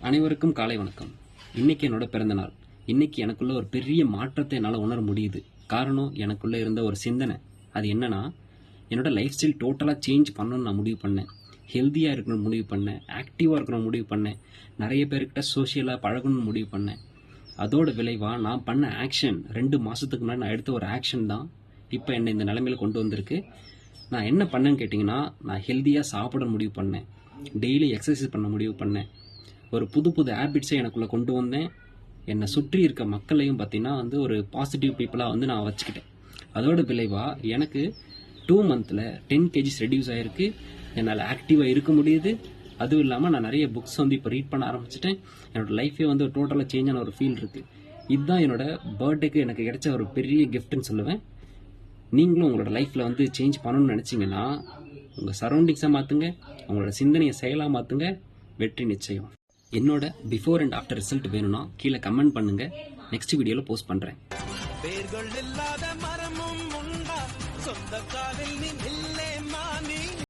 அனைவருக்கும் காலை வணக்கம். இன்னைக்கு என்னோட பிறந்த நாள். இன்னைக்கு எனக்குள்ள ஒரு பெரிய மாற்றத்தை என்னால் உணர முடியுது. காரணம், எனக்குள்ள இருந்த ஒரு சிந்தனை. அது என்னன்னா, என்னோட லைஃப் ஸ்டைல் டோட்டலாக சேஞ்ச் பண்ணணும்னு நான் முடிவு பண்ணேன். ஹெல்த்தியாக இருக்கணும்னு முடிவு பண்ணேன். ஆக்டிவாக இருக்கணும்னு முடிவு பண்ணேன். நிறைய பேர்கிட்ட சோஷியலாக பழகணும்னு முடிவு பண்ணேன். அதோட விளைவாக நான் பண்ண ஆக்ஷன், 2 மாதத்துக்கு முன்னாடி நான் எடுத்த ஒரு ஆக்ஷன் தான் இப்போ என்னை இந்த நிலைமையில கொண்டு வந்திருக்கு. நான் என்ன பண்ணேன்னு கேட்டிங்கன்னா, நான் ஹெல்த்தியாக சாப்பிட முடிவு பண்ணேன். டெய்லி எக்ஸசைஸ் பண்ண முடிவு பண்ணேன். ஒரு புது புது ஹேபிட்ஸை எனக்குள்ளே கொண்டு வந்தேன். என்னை சுற்றி இருக்க மக்களையும் பார்த்தீங்கன்னா ஒரு பாசிட்டிவ் பீப்புளாக நான் வச்சுக்கிட்டேன். அதோட விளைவாக எனக்கு 2 மந்தில் 10 kgs ரெடியூஸ் ஆகிருக்கு. என்னால் ஆக்டிவாக இருக்க முடியுது. அதுவும் இல்லாமல் நான் நிறைய புக்ஸ் இப்போ ரீட் பண்ண ஆரம்பிச்சிட்டேன். என்னோடய லைஃபே டோட்டலாக சேஞ்ச் ஆன ஒரு ஃபீல் இருக்குது. இதுதான் என்னோட பர்த்டேக்கு எனக்கு கிடைச்ச ஒரு பெரிய கிஃப்ட்னு சொல்லுவேன். நீங்களும் உங்களோட லைஃப்பில் சேஞ்ச் பண்ணணும்னு நினச்சிங்கன்னா உங்கள் சரௌண்டிங்ஸை மாற்றுங்க, உங்களோட சிந்தனையை செயலாக மாற்றுங்க. வெற்றி நிச்சயம். என்னோட பிஃபோர் அண்ட் ஆஃப்டர் ரிசல்ட் வேணும்னா கீழே கமெண்ட் பண்ணுங்க. நெக்ஸ்ட் வீடியோவில் போஸ்ட் பண்ணுறேன்.